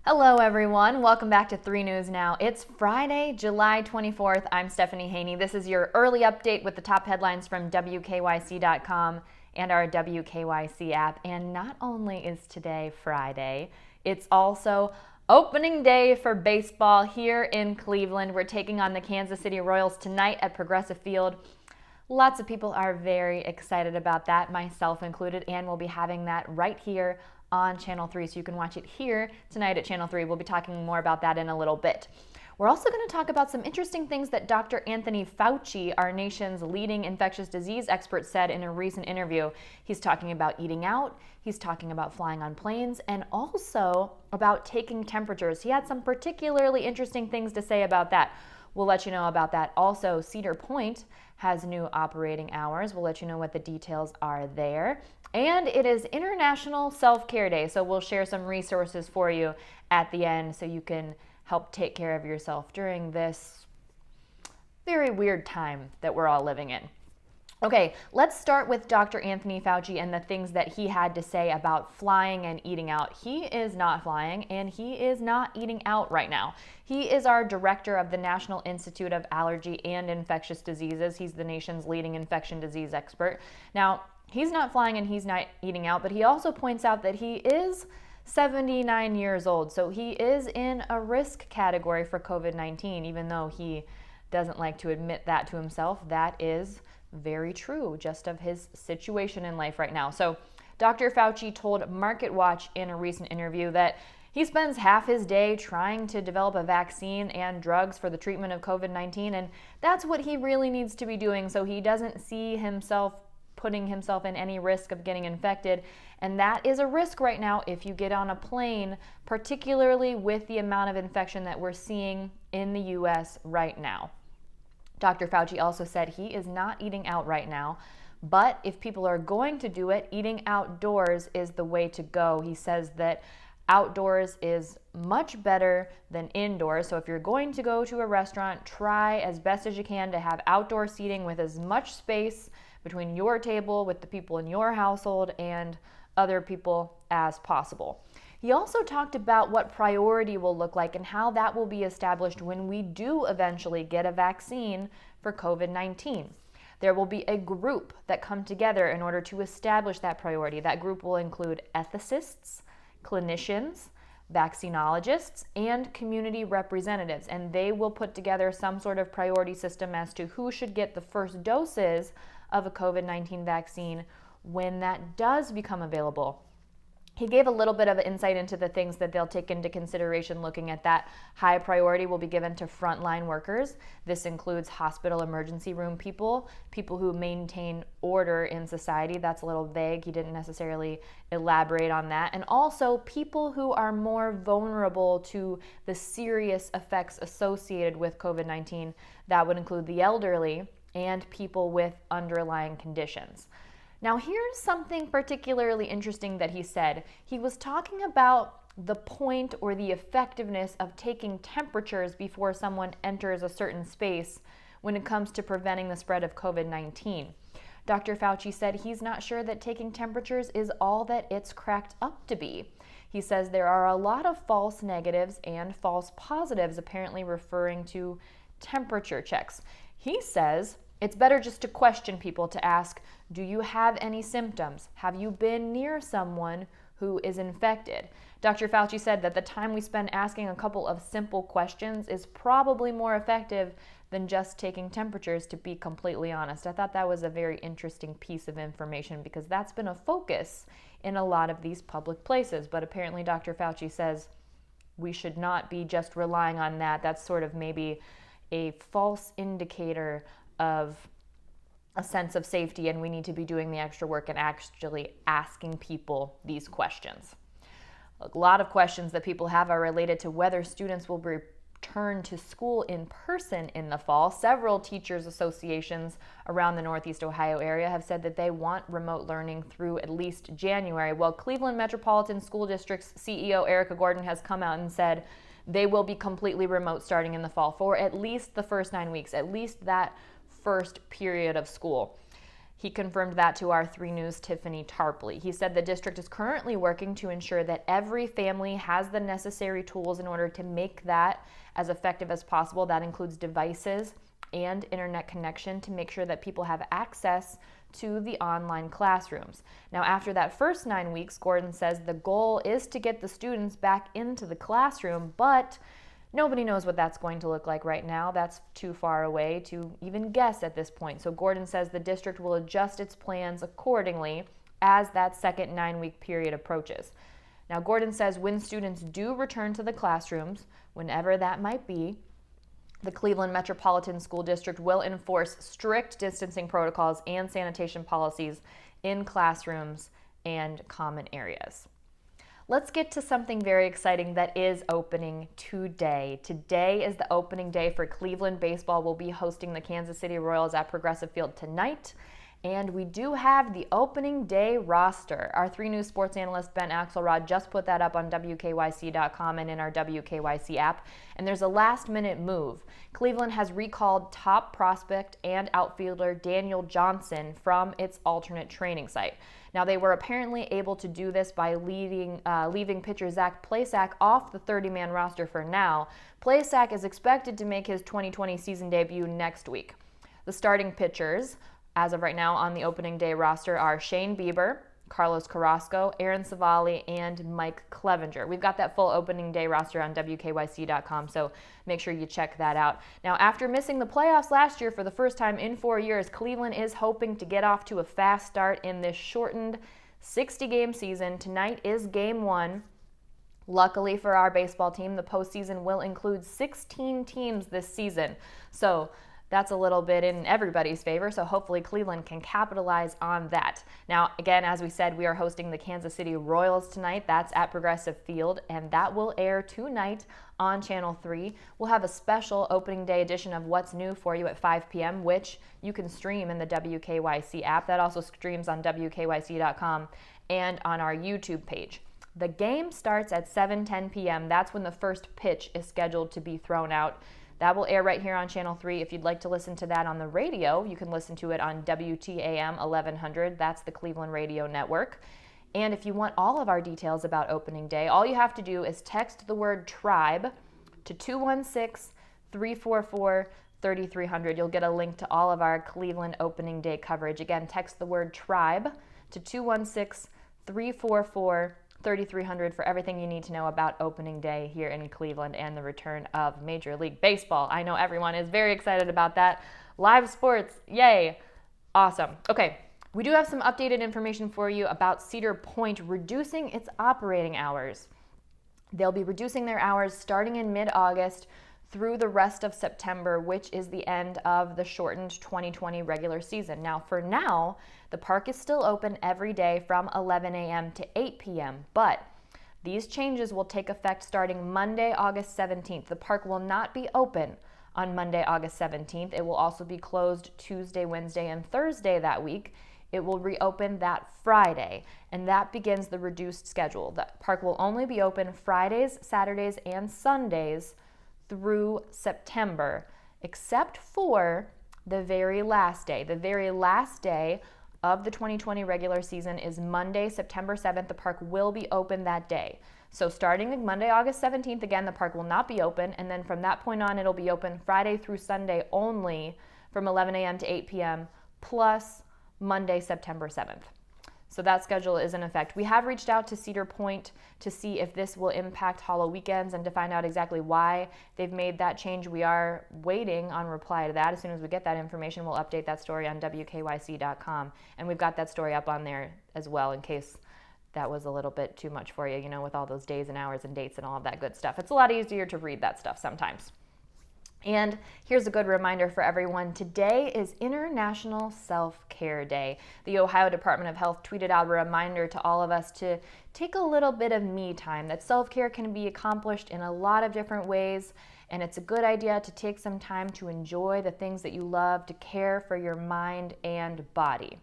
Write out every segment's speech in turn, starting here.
Hello everyone, welcome back to 3 News Now. It's Friday, July 24th. I'm Stephanie Haney. This is your early update with the top headlines from WKYC.com and our WKYC app. And not only is today Friday, it's also opening day for baseball here in Cleveland. We're taking on the Kansas City Royals tonight at Progressive Field. Lots of people are very excited about that, myself included, and we'll be having that right here on Channel 3, so you can watch it here tonight at Channel 3. We'll be talking more about that in a little bit. We're also going to talk about some interesting things that Dr. Anthony Fauci, our nation's leading infectious disease expert, said in a recent interview. He's talking about eating out, he's talking about flying on planes, and also about taking temperatures. He had some particularly interesting things to say about that. We'll let you know about that. Also, Cedar Point has new operating hours. We'll let you know what the details are there. And it is International Self-Care Day, so we'll share some resources for you at the end so you can help take care of yourself during this very weird time that we're all living in. Okay, let's start with Dr. Anthony Fauci and the things that he had to say about flying and eating out. He is not flying and he is not eating out right now. He is our director of the National Institute of Allergy and Infectious Diseases. He's the nation's leading infection disease expert. Now, he's not flying and he's not eating out, but he also points out that he is 79 years old. So he is in a risk category for COVID-19, even though he doesn't like to admit that to himself. That is very true, just of his situation in life right now. So Dr. Fauci told MarketWatch in a recent interview that he spends half his day trying to develop a vaccine and drugs for the treatment of COVID-19, and that's what he really needs to be doing, so he doesn't see himself putting himself in any risk of getting infected. And that is a risk right now if you get on a plane, particularly with the amount of infection that we're seeing in the U.S. right now. Dr. Fauci also said he is not eating out right now, but if people are going to do it, eating outdoors is the way to go. He says that outdoors is much better than indoors. So if you're going to go to a restaurant, try as best as you can to have outdoor seating with as much space between your table, with the people in your household, and other people as possible. He also talked about what priority will look like and how that will be established when we do eventually get a vaccine for COVID-19. There will be a group that come together in order to establish that priority. That group will include ethicists, clinicians, vaccinologists, and community representatives, and they will put together some sort of priority system as to who should get the first doses of a COVID-19 vaccine when that does become available. He gave a little bit of insight into the things that they'll take into consideration looking at that. High priority will be given to frontline workers. This includes hospital emergency room people, people who maintain order in society. That's a little vague. He didn't necessarily elaborate on that. And also people who are more vulnerable to the serious effects associated with COVID-19. That would include the elderly and people with underlying conditions. Now, here's something particularly interesting that he said. He was talking about the point or the effectiveness of taking temperatures before someone enters a certain space when it comes to preventing the spread of COVID-19. Dr. Fauci said he's not sure that taking temperatures is all that it's cracked up to be. He says there are a lot of false negatives and false positives, apparently referring to temperature checks. He says it's better just to question people, to ask, do you have any symptoms? Have you been near someone who is infected? Dr. Fauci said that the time we spend asking a couple of simple questions is probably more effective than just taking temperatures, to be completely honest. I thought that was a very interesting piece of information because that's been a focus in a lot of these public places. But apparently Dr. Fauci says we should not be just relying on that. That's sort of maybe a false indicator of a sense of safety, and we need to be doing the extra work and actually asking people these questions. A lot of questions that people have are related to whether students will return to school in person in the fall. Several teachers associations around the Northeast Ohio area have said that they want remote learning through at least January. Well, Cleveland Metropolitan School District's CEO Erica Gordon has come out and said they will be completely remote starting in the fall for at least the first 9 weeks, at least that first period of school. He confirmed that to our 3 News' Tiffany Tarpley. He said the district is currently working to ensure that every family has the necessary tools in order to make that as effective as possible. That includes devices and internet connection to make sure that people have access to the online classrooms. Now, after that first 9 weeks, Gordon says the goal is to get the students back into the classroom, but nobody knows what that's going to look like right now. That's too far away to even guess at this point. So Gordon says the district will adjust its plans accordingly as that second 9-week period approaches. Now, Gordon says when students do return to the classrooms, whenever that might be, the Cleveland Metropolitan School District will enforce strict distancing protocols and sanitation policies in classrooms and common areas. Let's get to something very exciting that is opening today. Today is the opening day for Cleveland baseball. We'll be hosting the Kansas City Royals at Progressive Field tonight. And we do have the opening day roster. Our 3 News sports analyst, Ben Axelrod, just put that up on WKYC.com and in our WKYC app. And there's a last-minute move. Cleveland has recalled top prospect and outfielder Daniel Johnson from its alternate training site. Now, they were apparently able to do this by leaving pitcher Zach Plesac off the 30-man roster for now. Plesac is expected to make his 2020 season debut next week. The starting pitchers, as of right now on the opening day roster, are Shane Bieber, Carlos Carrasco, Aaron Savali, and Mike Clevenger. We've got that full opening day roster on WKYC.com, so make sure you check that out. Now, after missing the playoffs last year for the first time in 4 years, Cleveland is hoping to get off to a fast start in this shortened 60-game season. Tonight is Game 1. Luckily for our baseball team, the postseason will include 16 teams this season. So that's a little bit in everybody's favor, so hopefully Cleveland can capitalize on that. Now, again, as we said, we are hosting the Kansas City Royals tonight. That's at Progressive Field, and that will air tonight on Channel 3. We'll have a special opening day edition of What's New for you at 5 p.m., which you can stream in the WKYC app. That also streams on WKYC.com and on our YouTube page. The game starts at 7:10 p.m. That's when the first pitch is scheduled to be thrown out. That will air right here on Channel 3. If you'd like to listen to that on the radio, you can listen to it on WTAM 1100. That's the Cleveland Radio Network. And if you want all of our details about opening day, all you have to do is text the word TRIBE to 216-344-3300. You'll get a link to all of our Cleveland opening day coverage. Again, text the word TRIBE to 216-344-3300 for everything you need to know about opening day here in Cleveland and the return of Major League Baseball. I know everyone is very excited about that. Live sports, yay. Awesome. Okay, we do have some updated information for you about Cedar Point reducing its operating hours. They'll be reducing their hours starting in mid-August through the rest of September, which is the end of the shortened 2020 regular season. Now, for now, the park is still open every day from 11 a.m. to 8 p.m., but these changes will take effect starting Monday, August 17th. The park will not be open on Monday, August 17th. It will also be closed Tuesday, Wednesday, and Thursday that week. It will reopen that Friday, and that begins the reduced schedule. The park will only be open Fridays, Saturdays, and Sundays through September, except for the very last day. The very last day of the 2020 regular season is Monday, September 7th. The park will be open that day. So starting Monday, August 17th, again, the park will not be open, and then from that point on, it'll be open Friday through Sunday only from 11 a.m. to 8 p.m., plus Monday, September 7th. So that schedule is in effect. We have reached out to Cedar Point to see if this will impact Hollow weekends and to find out exactly why they've made that change. We are waiting on reply to that. As soon as we get that information, we'll update that story on WKYC.com. And we've got that story up on there as well in case that was a little bit too much for you, with all those days and hours and dates and all of that good stuff. It's a lot easier to read that stuff sometimes. And here's a good reminder for everyone. Today is International Self-Care Day. The Ohio Department of Health tweeted out a reminder to all of us to take a little bit of me time, that self-care can be accomplished in a lot of different ways, and it's a good idea to take some time to enjoy the things that you love, to care for your mind and body.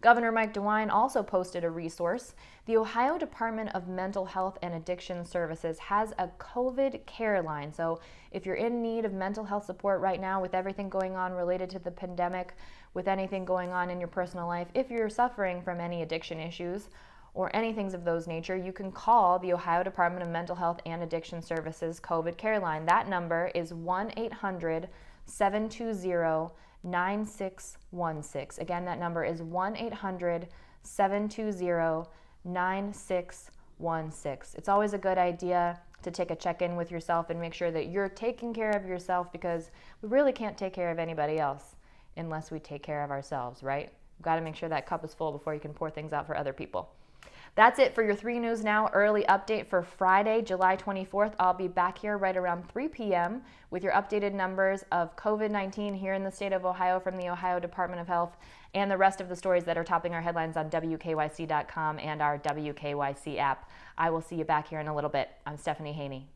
Governor Mike DeWine also posted a resource. The Ohio Department of Mental Health and Addiction Services has a COVID care line. So if you're in need of mental health support right now with everything going on related to the pandemic, with anything going on in your personal life, if you're suffering from any addiction issues or anything of those nature, you can call the Ohio Department of Mental Health and Addiction Services COVID Care Line. That number is 1-800-720-9616. Again, that number is 1-800-720-9616. It's always a good idea to take a check-in with yourself and make sure that you're taking care of yourself, because we really can't take care of anybody else unless we take care of ourselves, right? You've got to make sure that cup is full before you can pour things out for other people. That's it for your 3 News Now early update for Friday, July 24th. I'll be back here right around 3 p.m. with your updated numbers of COVID-19 here in the state of Ohio from the Ohio Department of Health, and the rest of the stories that are topping our headlines on WKYC.com and our WKYC app. I will see you back here in a little bit. I'm Stephanie Haney.